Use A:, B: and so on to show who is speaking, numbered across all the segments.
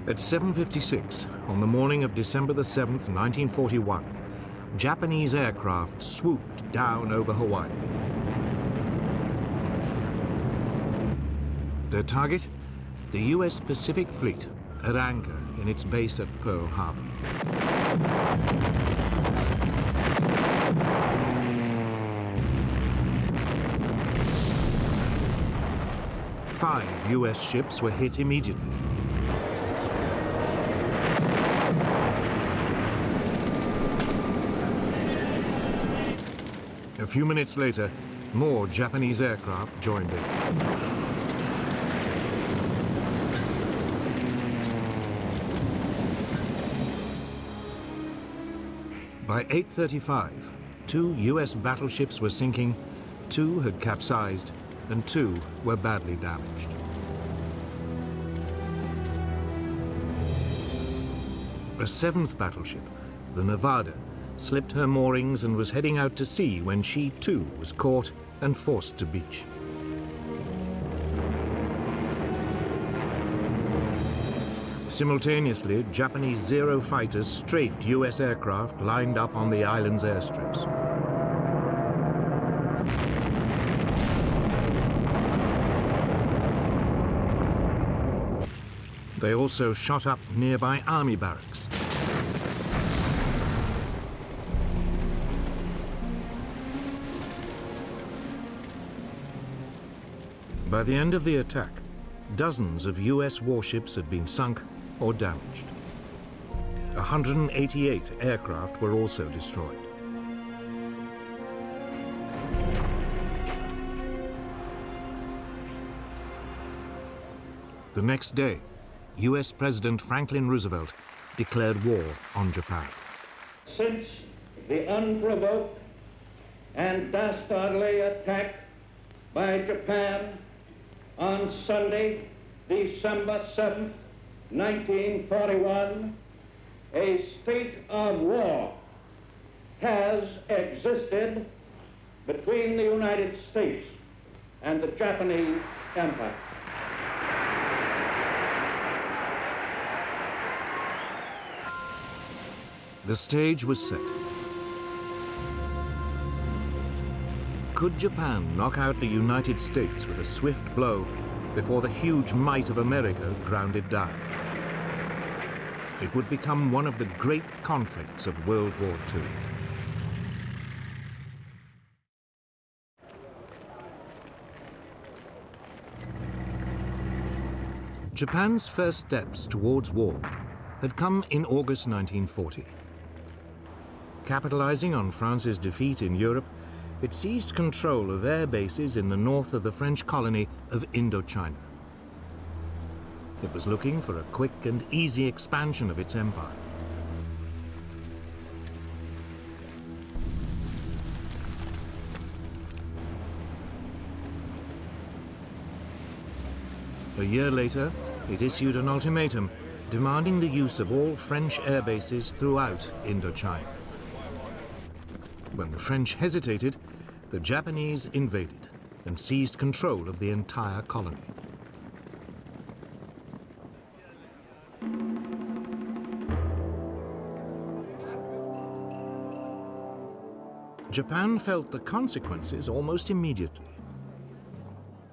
A: At 7:56 on the morning of December the 7th, 1941, Japanese aircraft swooped down over Hawaii. Their target? The US Pacific Fleet at anchor in its base at Pearl Harbor. Five US ships were hit immediately. A few minutes later, more Japanese aircraft joined in. By 8:35, 2 US battleships were sinking, 2 had capsized, and 2 were badly damaged. A 7th battleship, the Nevada, slipped her moorings and was heading out to sea when she too was caught and forced to beach. Simultaneously, Japanese Zero fighters strafed US aircraft lined up on the island's airstrips. They also shot up nearby army barracks. By the end of the attack, dozens of US warships had been sunk or damaged. 188 aircraft were also destroyed. The next day, US President Franklin Roosevelt declared war on Japan.
B: Since the unprovoked and dastardly attack by Japan on Sunday, December 7th, 1941, a state of war has existed between the United States and the Japanese Empire.
A: The stage was set. Could Japan knock out the United States with a swift blow before the huge might of America ground it down? It would become one of the great conflicts of World War II. Japan's first steps towards war had come in August 1940. Capitalizing on France's defeat in Europe, it seized control of air bases in the north of the French colony of Indochina. It was looking for a quick and easy expansion of its empire. A year later, it issued an ultimatum demanding the use of all French air bases throughout Indochina. When the French hesitated, the Japanese invaded and seized control of the entire colony. Japan felt the consequences almost immediately.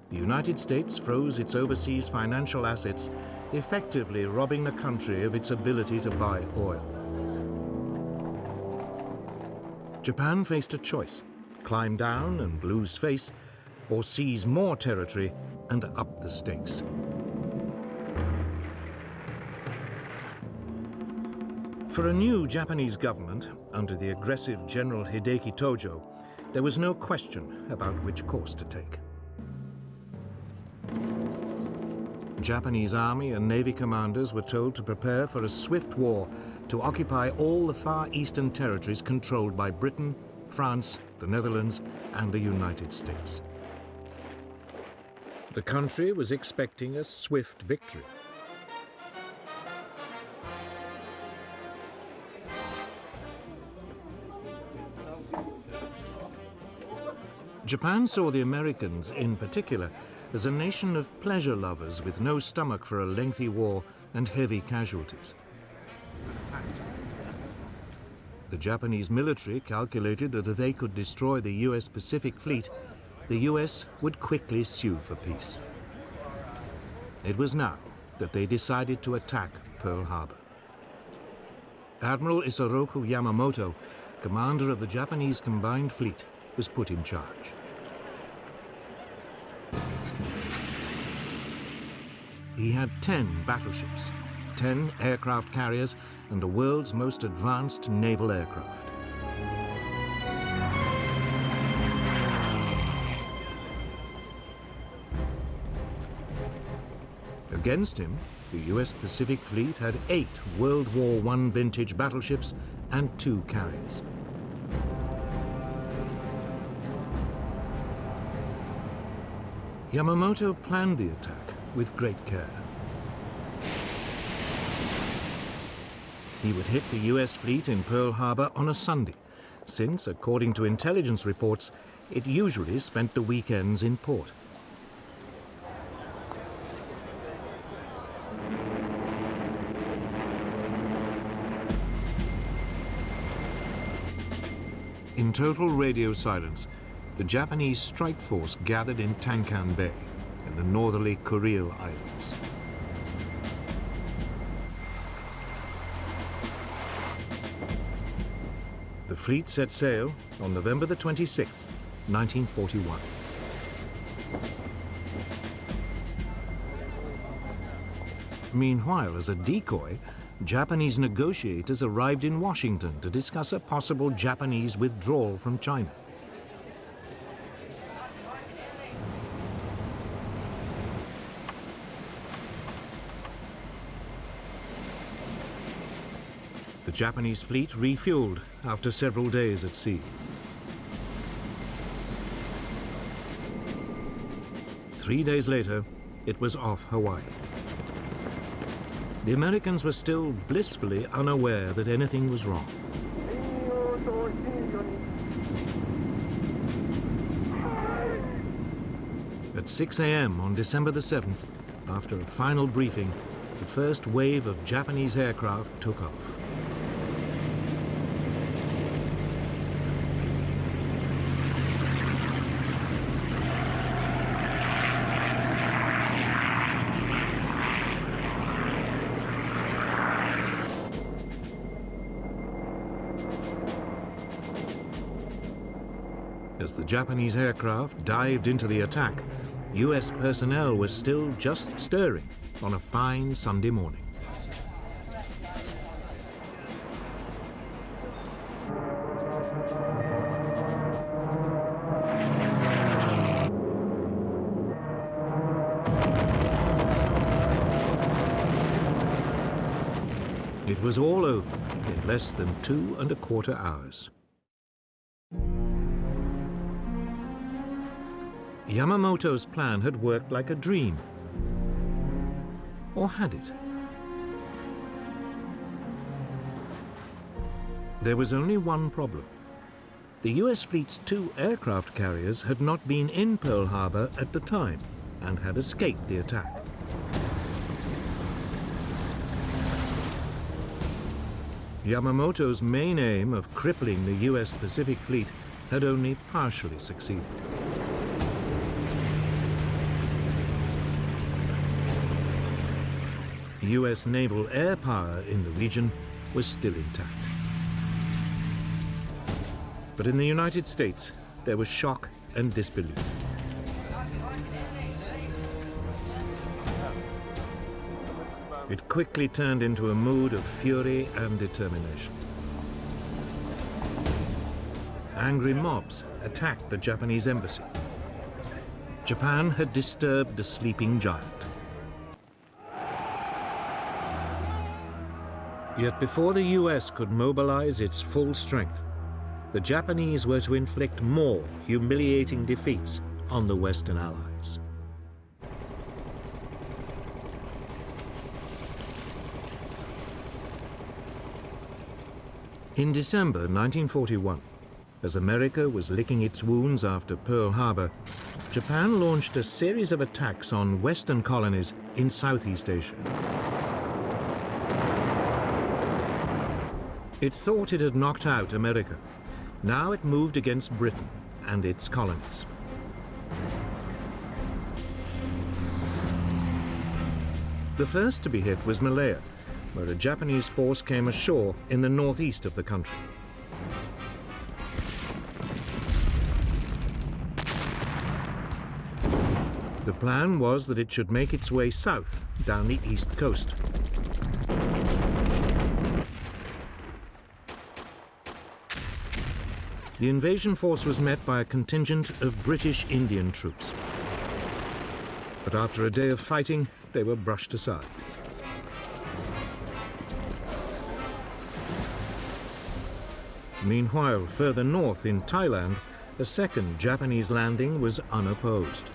A: The United States froze its overseas financial assets, effectively robbing the country of its ability to buy oil. Japan faced a choice: climb down and lose face, or seize more territory and up the stakes. For a new Japanese government, under the aggressive General Hideki Tojo, there was no question about which course to take. Japanese army and navy commanders were told to prepare for a swift war to occupy all the far eastern territories controlled by Britain, France, the Netherlands, and the United States. The country was expecting a swift victory. Japan saw the Americans, in particular, as a nation of pleasure lovers with no stomach for a lengthy war and heavy casualties. The Japanese military calculated that if they could destroy the US Pacific Fleet, the US would quickly sue for peace. It was now that they decided to attack Pearl Harbor. Admiral Isoroku Yamamoto, commander of the Japanese Combined Fleet, was put in charge. He had 10 battleships, 10 aircraft carriers, and the world's most advanced naval aircraft. Against him, the US Pacific Fleet had 8 World War I vintage battleships and 2 carriers. Yamamoto planned the attack with great care. He would hit the US fleet in Pearl Harbor on a Sunday, since, according to intelligence reports, it usually spent the weekends in port. In total radio silence, the Japanese strike force gathered in Tankan Bay, in the northerly Kuril Islands. The fleet set sail on November the 26th, 1941. Meanwhile, as a decoy, Japanese negotiators arrived in Washington to discuss a possible Japanese withdrawal from China. The Japanese fleet refueled after several days at sea. 3 days later, it was off Hawaii. The Americans were still blissfully unaware that anything was wrong. At 6 a.m. on December the 7th, after a final briefing, the first wave of Japanese aircraft took off. As the Japanese aircraft dived into the attack, US personnel was still just stirring on a fine Sunday morning. It was all over in less than 2¼ hours. Yamamoto's plan had worked like a dream. Or had it? There was only one problem. The US fleet's 2 aircraft carriers had not been in Pearl Harbor at the time and had escaped the attack. Yamamoto's main aim of crippling the US Pacific Fleet had only partially succeeded. US naval air power in the region was still intact. But in the United States, there was shock and disbelief. It quickly turned into a mood of fury and determination. Angry mobs attacked the Japanese embassy. Japan had disturbed the sleeping giant. Yet before the US could mobilize its full strength, the Japanese were to inflict more humiliating defeats on the Western Allies. In December 1941, as America was licking its wounds after Pearl Harbor, Japan launched a series of attacks on Western colonies in Southeast Asia. It thought it had knocked out America. Now it moved against Britain and its colonies. The first to be hit was Malaya, where a Japanese force came ashore in the northeast of the country. The plan was that it should make its way south down the east coast. The invasion force was met by a contingent of British Indian troops. But after a day of fighting, they were brushed aside. Meanwhile, further north in Thailand, a second Japanese landing was unopposed.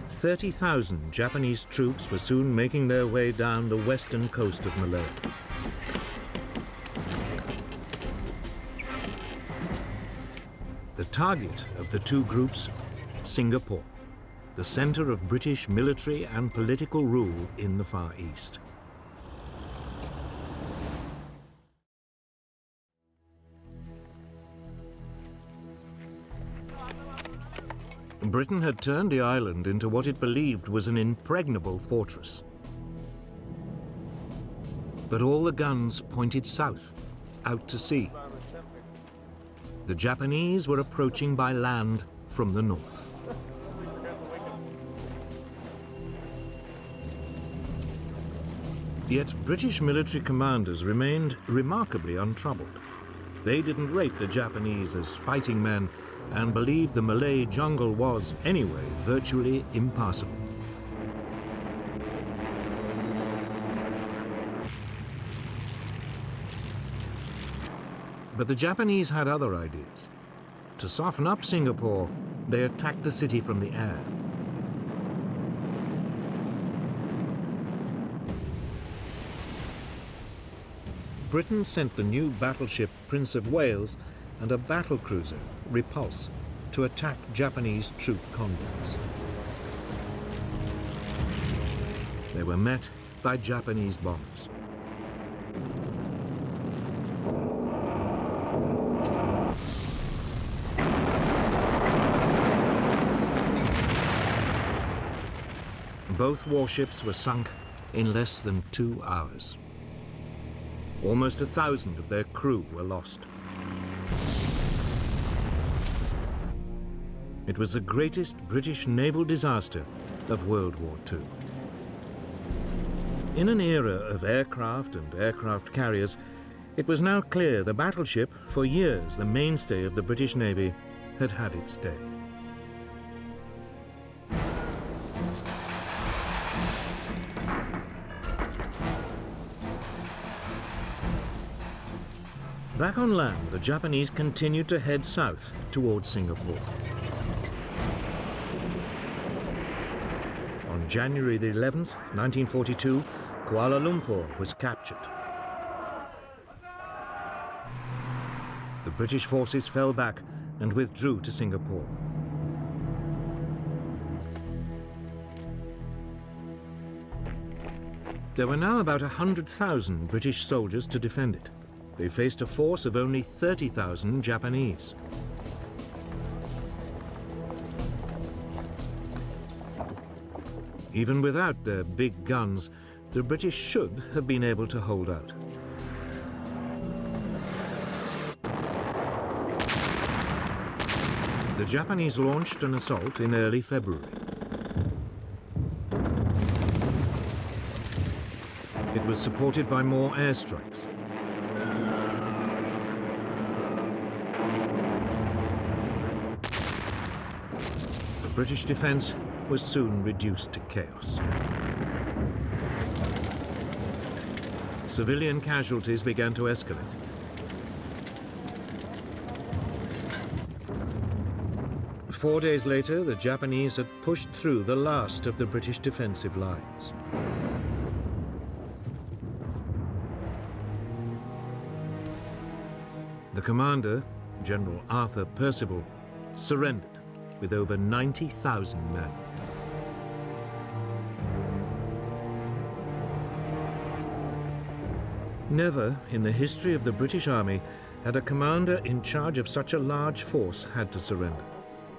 A: 30,000 Japanese troops were soon making their way down the western coast of Malaya. The target of the two groups, Singapore, the center of British military and political rule in the Far East. Britain had turned the island into what it believed was an impregnable fortress. But all the guns pointed south, out to sea. The Japanese were approaching by land from the north. Yet British military commanders remained remarkably untroubled. They didn't rate the Japanese as fighting men and believed the Malay jungle was, anyway, virtually impassable. But the Japanese had other ideas. To soften up Singapore, they attacked the city from the air. Britain sent the new battleship Prince of Wales and a battlecruiser, Repulse, to attack Japanese troop convoys. They were met by Japanese bombers. Both warships were sunk in less than 2 hours. Almost 1,000 of their crew were lost. It was the greatest British naval disaster of World War II. In an era of aircraft and aircraft carriers, it was now clear the battleship, for years the mainstay of the British Navy, had had its day. Back on land, the Japanese continued to head south towards Singapore. On January the 11th, 1942, Kuala Lumpur was captured. The British forces fell back and withdrew to Singapore. There were now about 100,000 British soldiers to defend it. They faced a force of only 30,000 Japanese. Even without their big guns, the British should have been able to hold out. The Japanese launched an assault in early February. It was supported by more airstrikes. The British defense was soon reduced to chaos. Civilian casualties began to escalate. Four days later, the Japanese had pushed through the last of the British defensive lines. The commander, General Arthur Percival, surrendered with over 90,000 men. Never in the history of the British Army had a commander in charge of such a large force had to surrender,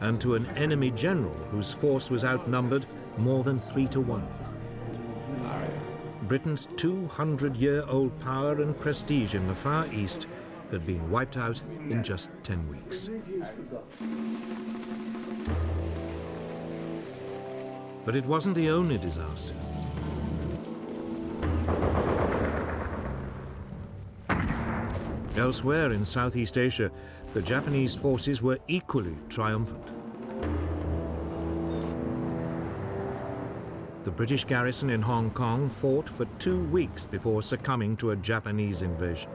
A: and to an enemy general whose force was outnumbered more than 3 to 1. Britain's 200-year-old power and prestige in the Far East had been wiped out in just 10 weeks. But it wasn't the only disaster. Elsewhere in Southeast Asia, the Japanese forces were equally triumphant. The British garrison in Hong Kong fought for 2 weeks before succumbing to a Japanese invasion.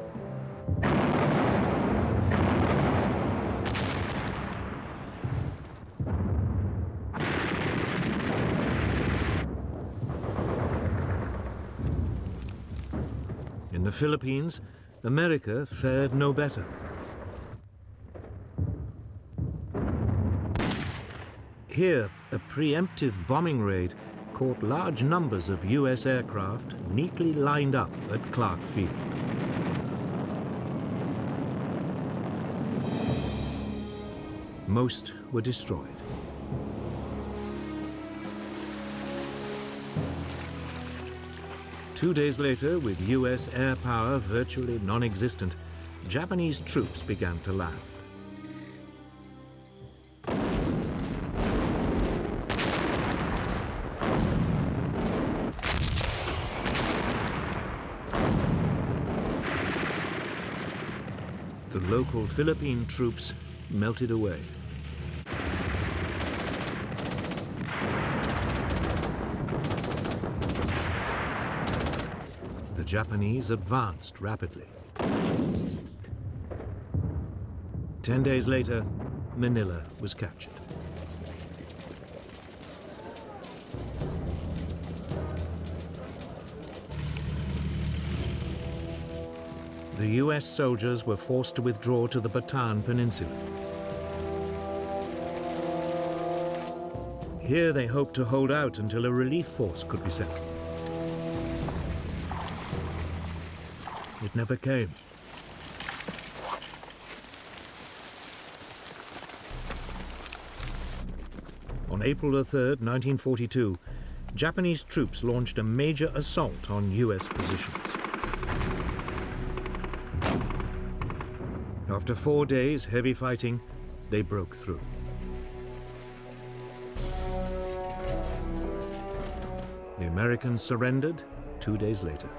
A: In the Philippines, America fared no better. Here, a preemptive bombing raid caught large numbers of US aircraft neatly lined up at Clark Field. Most were destroyed. Two days later, with US air power virtually non-existent, Japanese troops began to land. The local Philippine troops melted away. The Japanese advanced rapidly. 10 days later, Manila was captured. The US soldiers were forced to withdraw to the Bataan Peninsula. Here they hoped to hold out until a relief force could be sent. It never came. On April 3rd, 1942, Japanese troops launched a major assault on US positions. After 4 days heavy fighting, they broke through. The Americans surrendered 2 days later.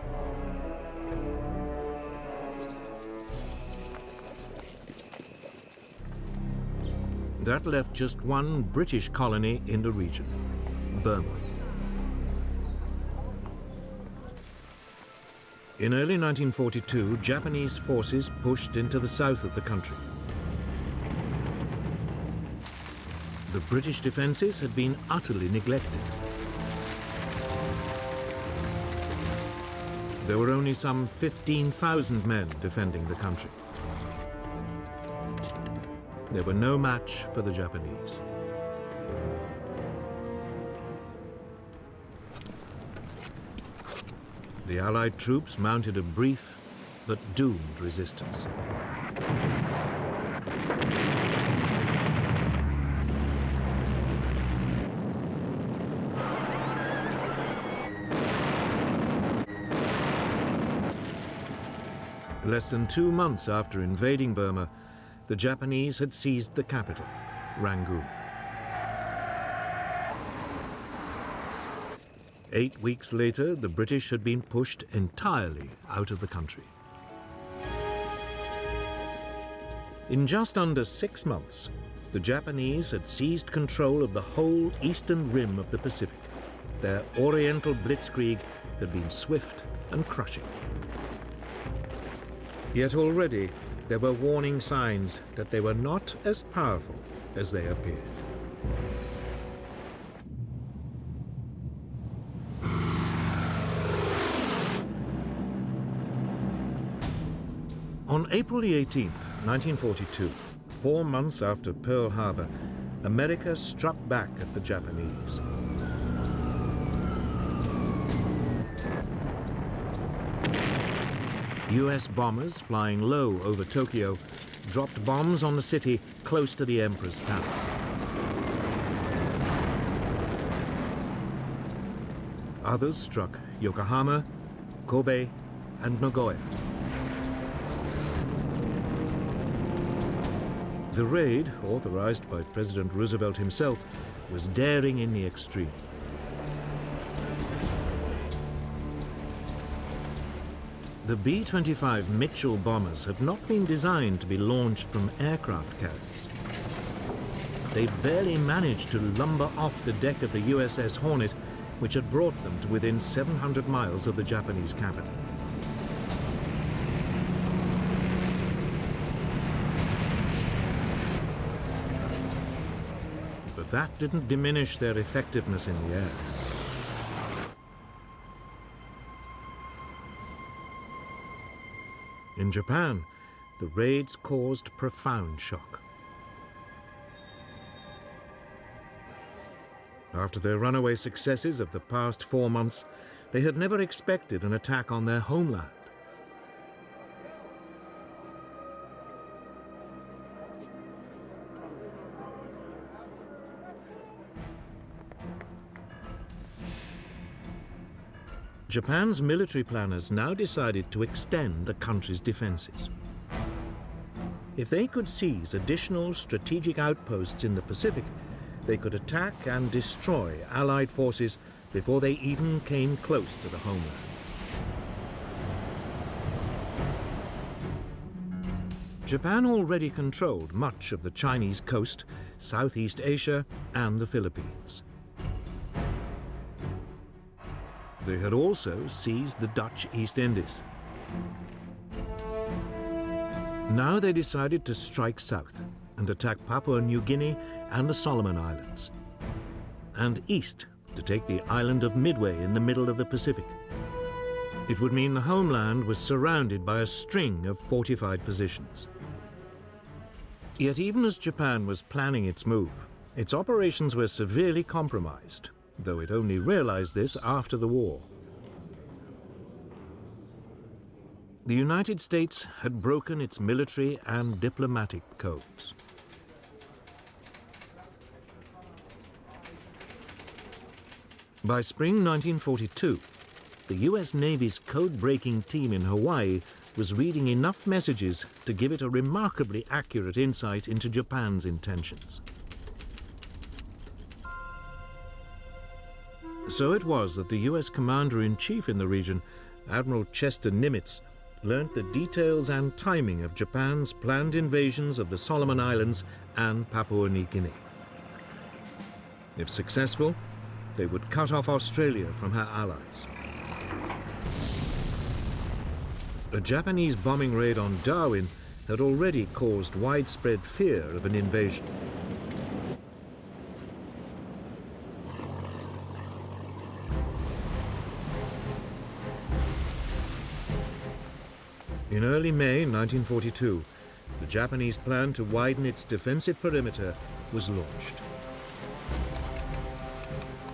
A: That left just one British colony in the region, Burma. In early 1942, Japanese forces pushed into the south of the country. The British defenses had been utterly neglected. There were only some 15,000 men defending the country. They were no match for the Japanese. The Allied troops mounted a brief but doomed resistance. Less than 2 months after invading Burma, the Japanese had seized the capital, Rangoon. 8 weeks later, the British had been pushed entirely out of the country. In just under 6 months, the Japanese had seized control of the whole eastern rim of the Pacific. Their Oriental blitzkrieg had been swift and crushing. Yet already, there were warning signs that they were not as powerful as they appeared. On April 18, 1942, 4 months after Pearl Harbor, America struck back at the Japanese. US bombers flying low over Tokyo dropped bombs on the city close to the Emperor's palace. Others struck Yokohama, Kobe, and Nagoya. The raid, authorized by President Roosevelt himself, was daring in the extreme. The B-25 Mitchell bombers had not been designed to be launched from aircraft carriers. They barely managed to lumber off the deck of the USS Hornet, which had brought them to within 700 miles of the Japanese capital. But that didn't diminish their effectiveness in the air. In Japan, the raids caused profound shock. After their runaway successes of the past 4 months, they had never expected an attack on their homeland. Japan's military planners now decided to extend the country's defenses. If they could seize additional strategic outposts in the Pacific, they could attack and destroy Allied forces before they even came close to the homeland. Japan already controlled much of the Chinese coast, Southeast Asia, and the Philippines. They had also seized the Dutch East Indies. Now they decided to strike south and attack Papua New Guinea and the Solomon Islands, and east to take the island of Midway in the middle of the Pacific. It would mean the homeland was surrounded by a string of fortified positions. Yet even as Japan was planning its move, its operations were severely compromised, though it only realized this after the war. The United States had broken its military and diplomatic codes. By spring 1942, the US Navy's code-breaking team in Hawaii was reading enough messages to give it a remarkably accurate insight into Japan's intentions. So it was that the US Commander-in-Chief in the region, Admiral Chester Nimitz, learnt the details and timing of Japan's planned invasions of the Solomon Islands and Papua New Guinea. If successful, they would cut off Australia from her allies. A Japanese bombing raid on Darwin had already caused widespread fear of an invasion. In early May 1942, the Japanese plan to widen its defensive perimeter was launched.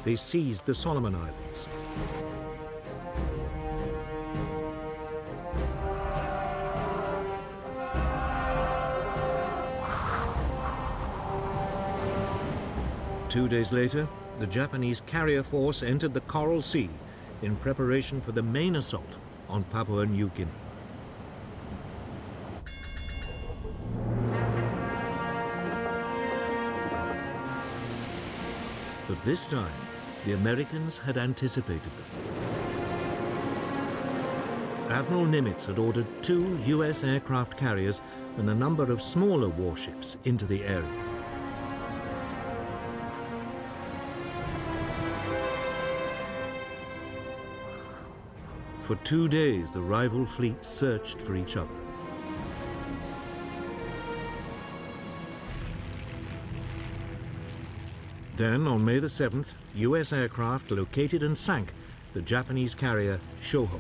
A: They seized the Solomon Islands. Two days later, the Japanese carrier force entered the Coral Sea in preparation for the main assault on Papua New Guinea. But this time, the Americans had anticipated them. Admiral Nimitz had ordered 2 US aircraft carriers and a number of smaller warships into the area. For 2 days, the rival fleets searched for each other. Then, on May the 7th, US aircraft located and sank the Japanese carrier Shoho.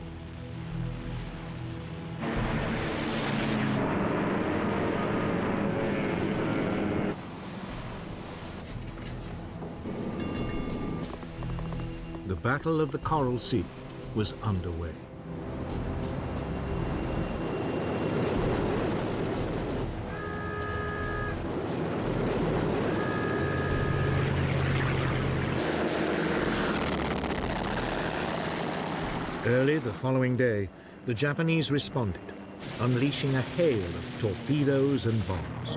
A: The Battle of the Coral Sea was underway. Early the following day, the Japanese responded, unleashing a hail of torpedoes and bombs.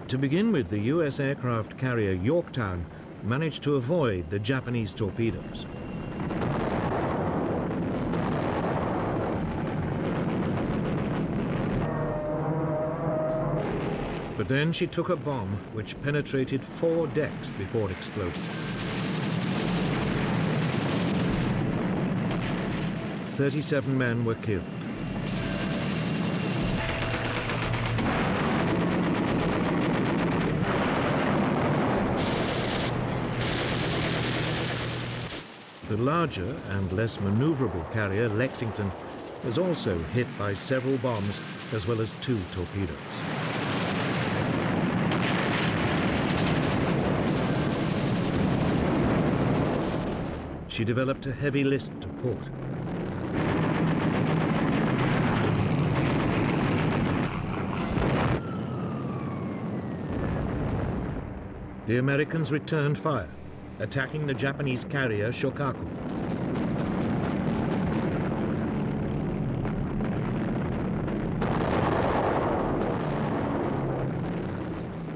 A: To begin with, the US aircraft carrier Yorktown managed to avoid the Japanese torpedoes. But then she took a bomb which penetrated 4 decks before exploding. 37 men were killed. The larger and less maneuverable carrier, Lexington, was also hit by several bombs as well as 2 torpedoes. She developed a heavy list to port. The Americans returned fire, attacking the Japanese carrier Shokaku.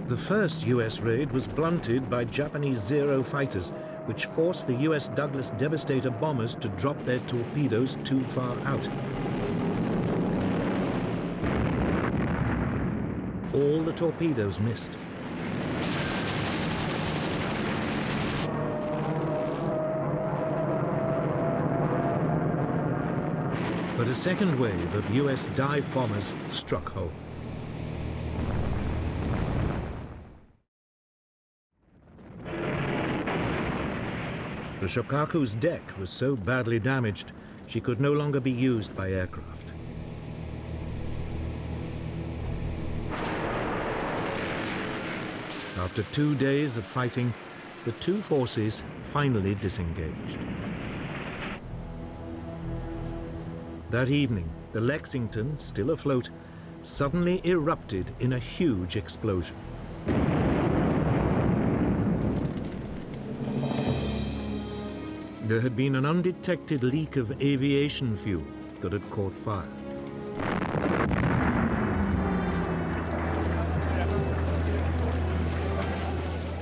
A: The first US raid was blunted by Japanese Zero fighters, which forced the US Douglas Devastator bombers to drop their torpedoes too far out. All the torpedoes missed. But a second wave of US dive bombers struck home. The Shokaku's deck was so badly damaged, she could no longer be used by aircraft. After 2 days of fighting, the 2 forces finally disengaged. That evening, the Lexington, still afloat, suddenly erupted in a huge explosion. There had been an undetected leak of aviation fuel that had caught fire.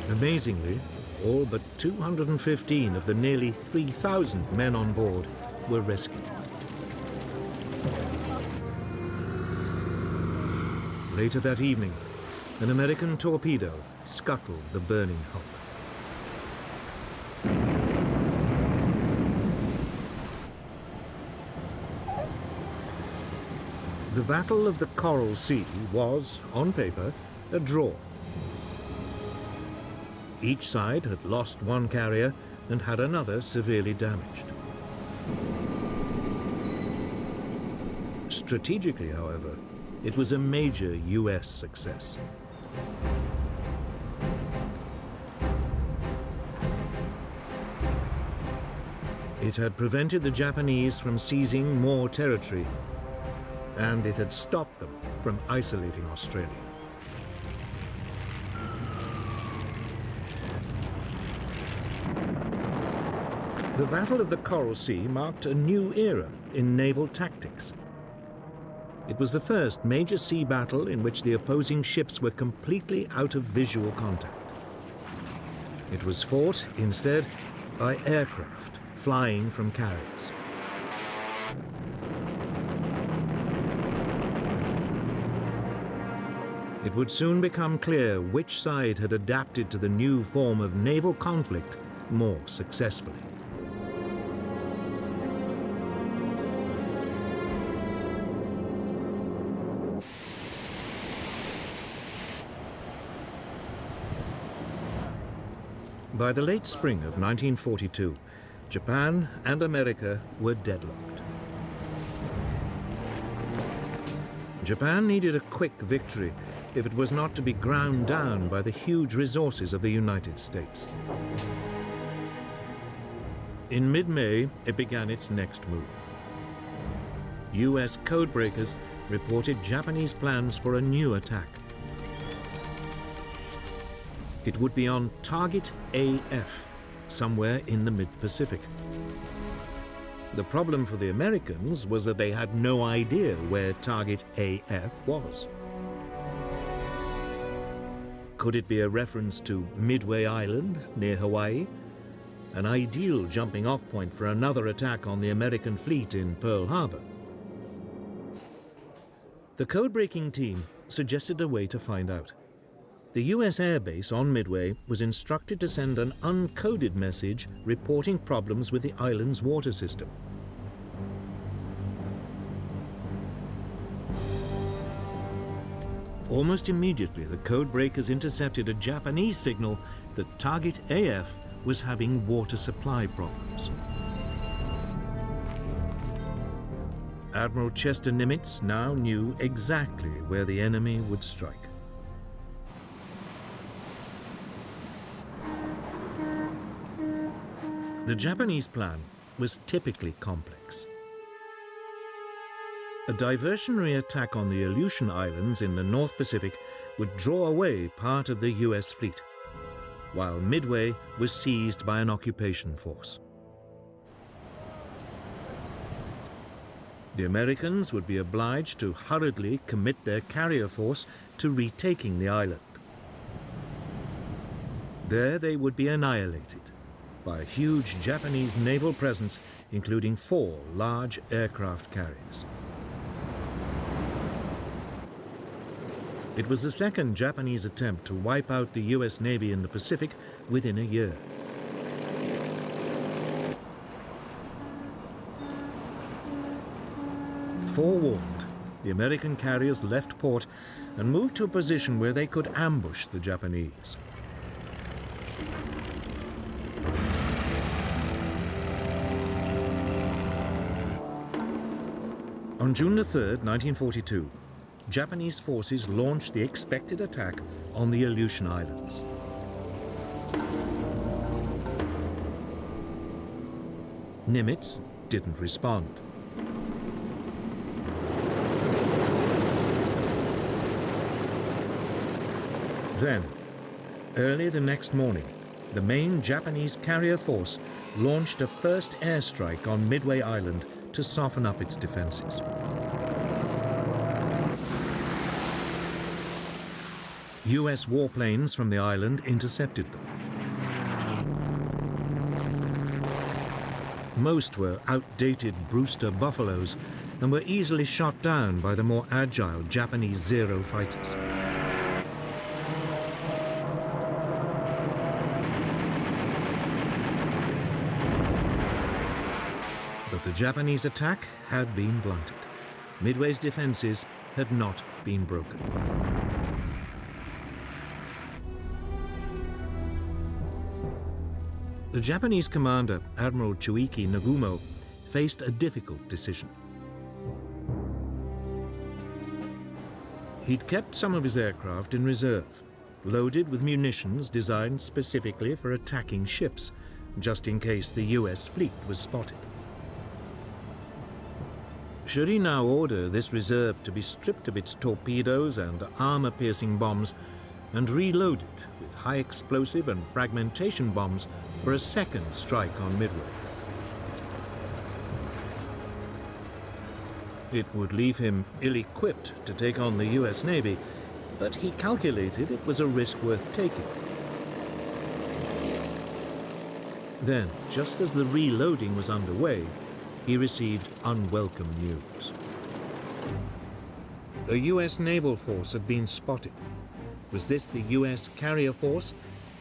A: Amazingly, all but 215 of the nearly 3,000 men on board were rescued. Later that evening, an American torpedo scuttled the burning hulk. The Battle of the Coral Sea was, on paper, a draw. Each side had lost 1 carrier and had another severely damaged. Strategically, however, it was a major US success. It had prevented the Japanese from seizing more territory, and it had stopped them from isolating Australia. The Battle of the Coral Sea marked a new era in naval tactics. It was the first major sea battle in which the opposing ships were completely out of visual contact. It was fought, instead, by aircraft flying from carriers. It would soon become clear which side had adapted to the new form of naval conflict more successfully. By the late spring of 1942, Japan and America were deadlocked. Japan needed a quick victory if it was not to be ground down by the huge resources of the United States. In mid-May, it began its next move. US codebreakers reported Japanese plans for a new attack. It would be on Target AF, somewhere in the mid-Pacific. The problem for the Americans was that they had no idea where Target AF was. Could it be a reference to Midway Island near Hawaii? An ideal jumping-off point for another attack on the American fleet in Pearl Harbor. The code-breaking team suggested a way to find out. The US Air Base on Midway was instructed to send an uncoded message reporting problems with the island's water system. Almost immediately, the code breakers intercepted a Japanese signal that Target AF was having water supply problems. Admiral Chester Nimitz now knew exactly where the enemy would strike. The Japanese plan was typically complex. A diversionary attack on the Aleutian Islands in the North Pacific would draw away part of the US fleet, while Midway was seized by an occupation force. The Americans would be obliged to hurriedly commit their carrier force to retaking the island. There they would be annihilated by a huge Japanese naval presence, including 4 large aircraft carriers. It was the second Japanese attempt to wipe out the US Navy in the Pacific within a year. Forewarned, the American carriers left port and moved to a position where they could ambush the Japanese. On June 3rd, 1942, Japanese forces launched the expected attack on the Aleutian Islands. Nimitz didn't respond. Then, early the next morning, the main Japanese carrier force launched a first airstrike on Midway Island to soften up its defenses. US warplanes from the island intercepted them. Most were outdated Brewster Buffaloes and were easily shot down by the more agile Japanese Zero fighters. But the Japanese attack had been blunted. Midway's defenses had not been broken. The Japanese commander, Admiral Chuiki Nagumo, faced a difficult decision. He'd kept some of his aircraft in reserve, loaded with munitions designed specifically for attacking ships, just in case the US fleet was spotted. Should he now order this reserve to be stripped of its torpedoes and armor-piercing bombs and reloaded with high-explosive and fragmentation bombs for a second strike on Midway? It would leave him ill-equipped to take on the US Navy, but he calculated it was a risk worth taking. Then, just as the reloading was underway, he received unwelcome news. A US naval force had been spotted. Was this the US carrier force,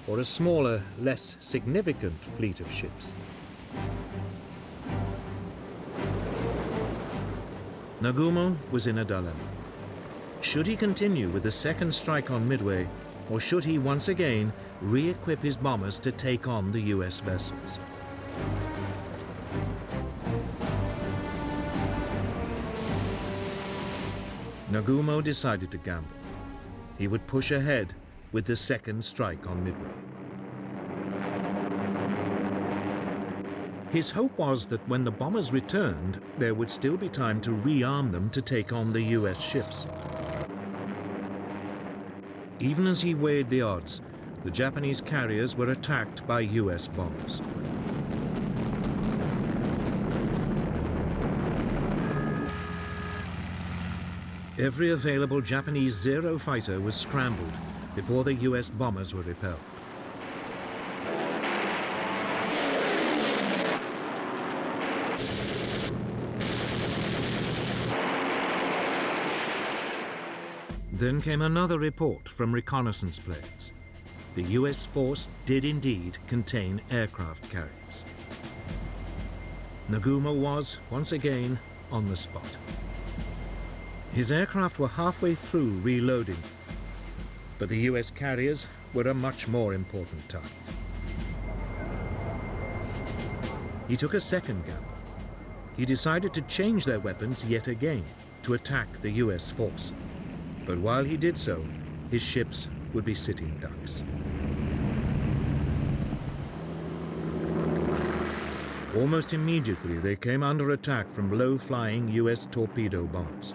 A: or a smaller, less significant fleet of ships? Nagumo was in a dilemma. Should he continue with the second strike on Midway, or should he once again re-equip his bombers to take on the US vessels? Nagumo decided to gamble. He would push ahead with the second strike on Midway. His hope was that when the bombers returned, there would still be time to rearm them to take on the US ships. Even as he weighed the odds, the Japanese carriers were attacked by US bombers. Every available Japanese Zero fighter was scrambled before the US bombers were repelled. Then came another report from reconnaissance planes. The US force did indeed contain aircraft carriers. Nagumo was, once again, on the spot. His aircraft were halfway through reloading, but the US carriers were a much more important target. He took a second gamble. He decided to change their weapons yet again to attack the US force. But while he did so, his ships would be sitting ducks. Almost immediately, they came under attack from low-flying US torpedo bombers.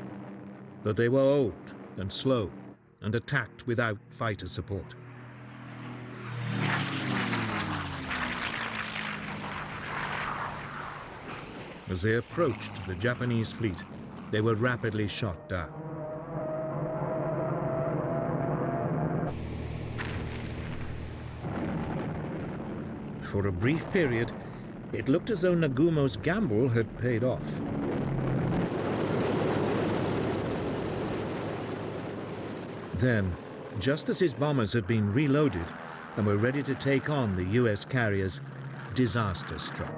A: But they were old and slow and attacked without fighter support. As they approached the Japanese fleet, they were rapidly shot down. For a brief period, it looked as though Nagumo's gamble had paid off. Then, just as his bombers had been reloaded and were ready to take on the US carriers, disaster struck.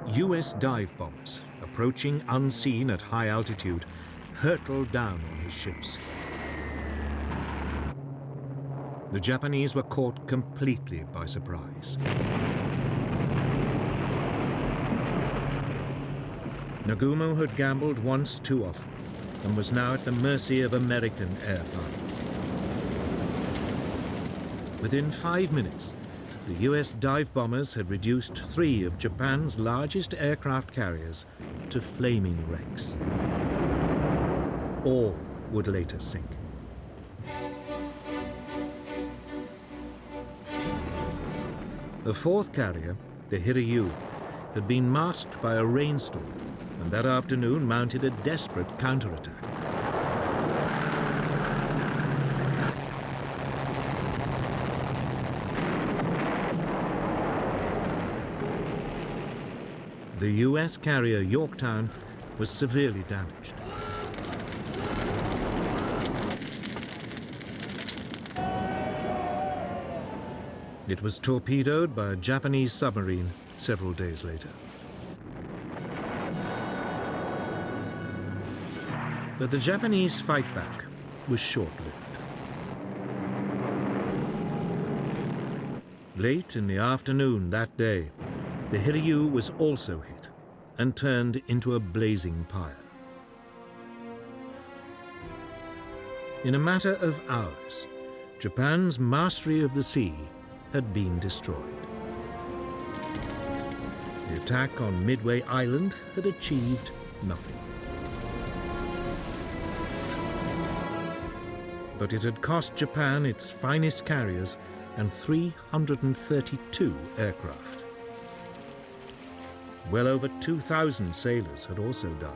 A: US dive bombers, approaching unseen at high altitude, hurtled down on his ships. The Japanese were caught completely by surprise. Nagumo had gambled once too often and was now at the mercy of American air power. Within 5 minutes, the US dive bombers had reduced 3 of Japan's largest aircraft carriers to flaming wrecks. All would later sink. The 4th carrier, the Hiryu, had been masked by a rainstorm and that afternoon mounted a desperate counterattack. The US carrier Yorktown was severely damaged. It was torpedoed by a Japanese submarine several days later. But the Japanese fight back was short-lived. Late in the afternoon that day, the Hiryu was also hit and turned into a blazing pyre. In a matter of hours, Japan's mastery of the sea had been destroyed. The attack on Midway Island had achieved nothing. But it had cost Japan its finest carriers and 332 aircraft. Well over 2,000 sailors had also died.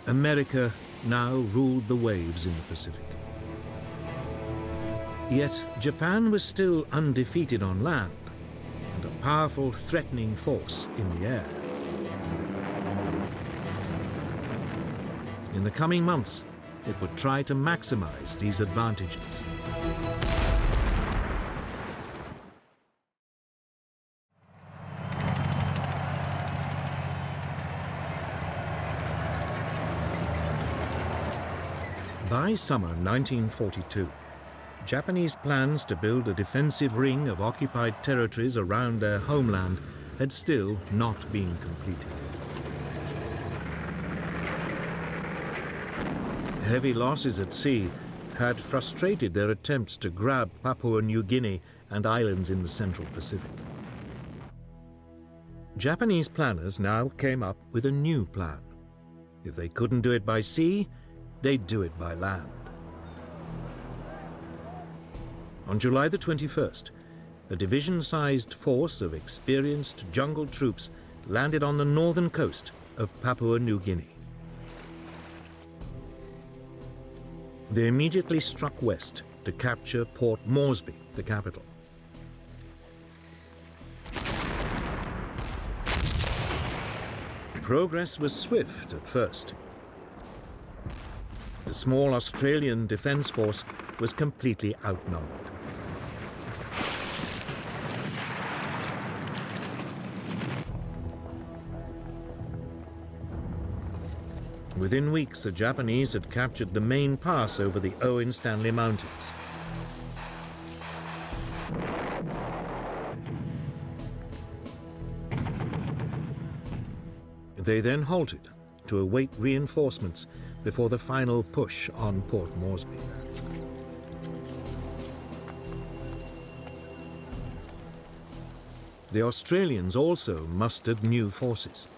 A: America now ruled the waves in the Pacific. Yet Japan was still undefeated on land and a powerful, threatening force in the air. In the coming months, it would try to maximize these advantages. By summer 1942, Japanese plans to build a defensive ring of occupied territories around their homeland had still not been completed. Heavy losses at sea had frustrated their attempts to grab Papua New Guinea and islands in the Central Pacific. Japanese planners now came up with a new plan. If they couldn't do it by sea, they'd do it by land. On July the 21st, a division-sized force of experienced jungle troops landed on the northern coast of Papua New Guinea. They immediately struck west to capture Port Moresby, the capital. Progress was swift at first. The small Australian defence force was completely outnumbered. Within weeks, the Japanese had captured the main pass over the Owen Stanley Mountains. They then halted to await reinforcements before the final push on Port Moresby. The Australians also mustered new forces.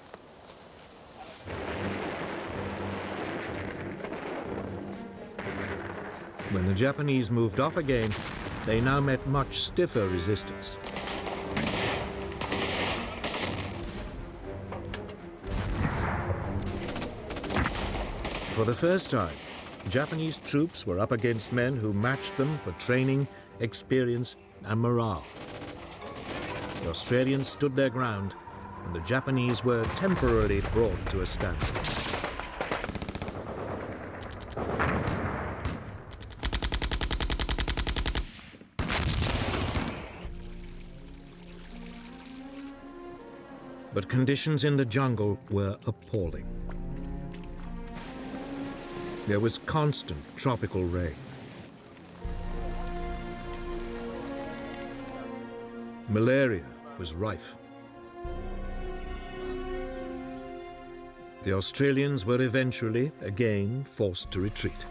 A: When the Japanese moved off again, they now met much stiffer resistance. For the first time, Japanese troops were up against men who matched them for training, experience, and morale. The Australians stood their ground, and the Japanese were temporarily brought to a standstill. But conditions in the jungle were appalling. There was constant tropical rain. Malaria was rife. The Australians were eventually, again, forced to retreat.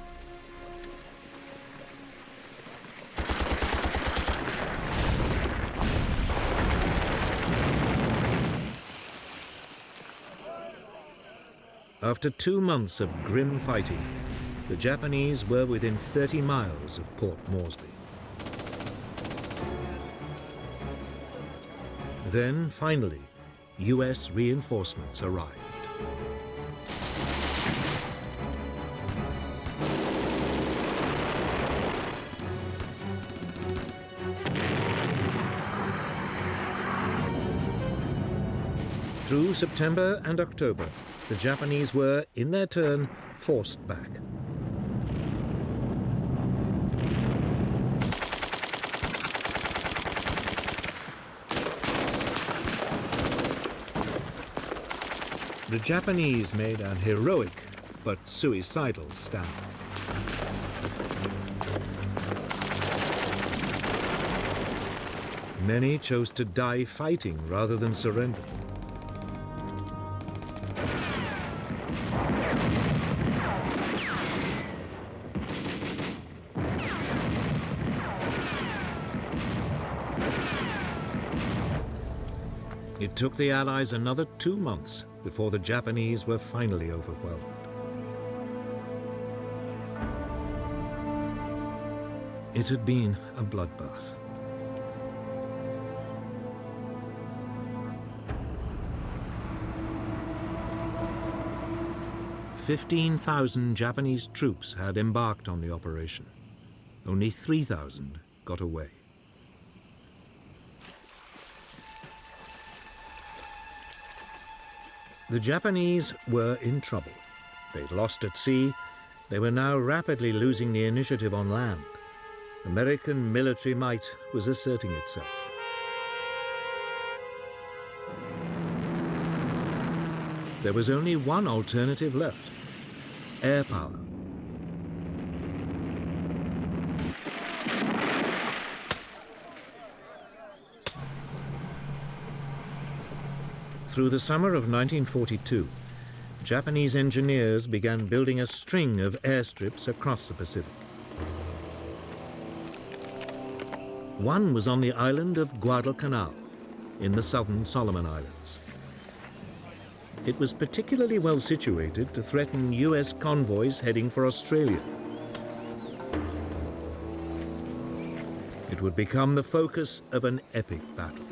A: After 2 months of grim fighting, the Japanese were within 30 miles of Port Moresby. Then, finally, US reinforcements arrived. Through September and October, the Japanese were, in their turn, forced back. The Japanese made an heroic but suicidal stand. Many chose to die fighting rather than surrender. It took the Allies another 2 months before the Japanese were finally overwhelmed. It had been a bloodbath. "15,000 Japanese troops had embarked on the operation. Only 3,000 got away. The Japanese were in trouble. They'd lost at sea. They were now rapidly losing the initiative on land. American military might was asserting itself. There was only one alternative left: air power. Through the summer of 1942, Japanese engineers began building a string of airstrips across the Pacific. One was on the island of Guadalcanal, in the southern Solomon Islands, It was particularly well situated to threaten US convoys heading for Australia. It would become the focus of an epic battle.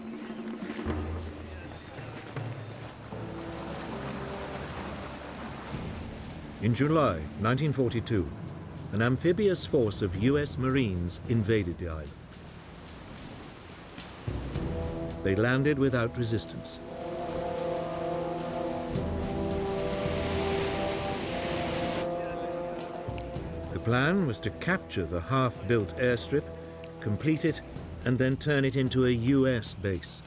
A: In July 1942, an amphibious force of US Marines invaded the island. They landed without resistance. The plan was to capture the half-built airstrip, complete it, and then turn it into a US base.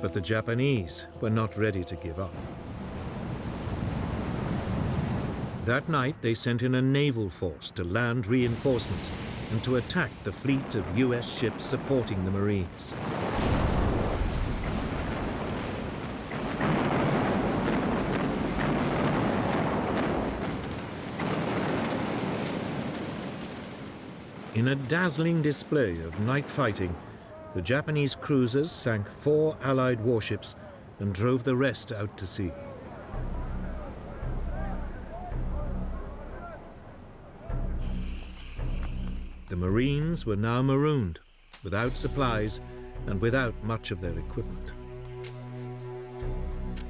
A: But the Japanese were not ready to give up. That night, they sent in a naval force to land reinforcements and to attack the fleet of US ships supporting the Marines. In a dazzling display of night fighting, the Japanese cruisers sank 4 Allied warships and drove the rest out to sea. The Marines were now marooned, without supplies and without much of their equipment.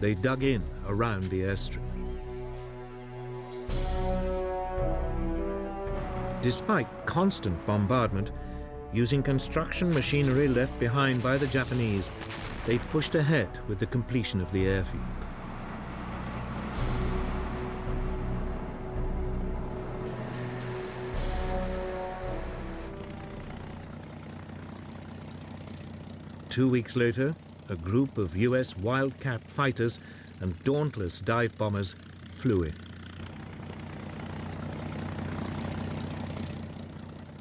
A: They dug in around the airstrip. Despite constant bombardment, using construction machinery left behind by the Japanese, they pushed ahead with the completion of the airfield. Two weeks later, a group of US Wildcat fighters and dauntless dive bombers flew in.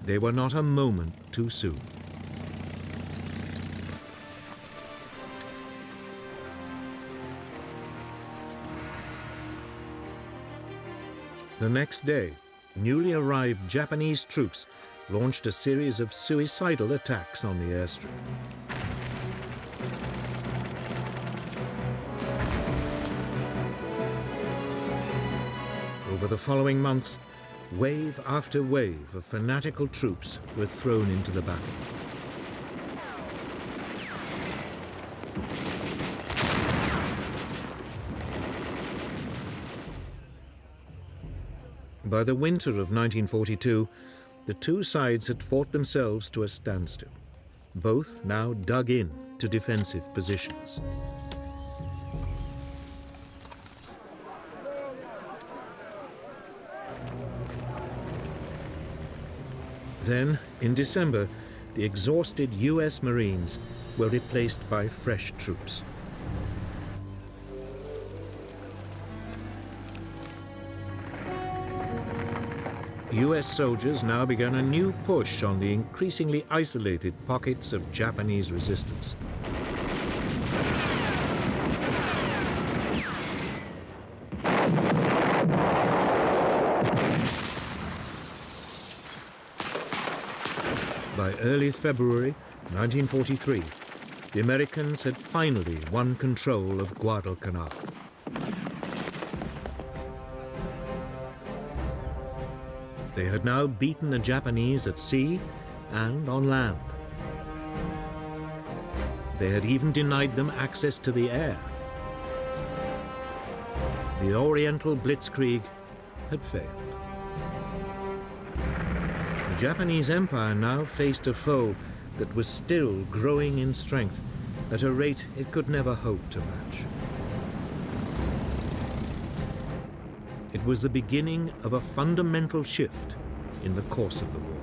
A: They were not a moment too soon. The next day, newly arrived Japanese troops launched a series of suicidal attacks on the airstrip. Over the following months, wave after wave of fanatical troops were thrown into the battle. By the winter of 1942, the two sides had fought themselves to a standstill, both now dug in to defensive positions. Then, in December, the exhausted US Marines were replaced by fresh troops. US soldiers now began a new push on the increasingly isolated pockets of Japanese resistance. By early February 1943, the Americans had finally won control of Guadalcanal. They had now beaten the Japanese at sea and on land. They had even denied them access to the air. The Oriental Blitzkrieg had failed. The Japanese Empire now faced a foe that was still growing in strength at a rate it could never hope to match. It was the beginning of a fundamental shift in the course of the war.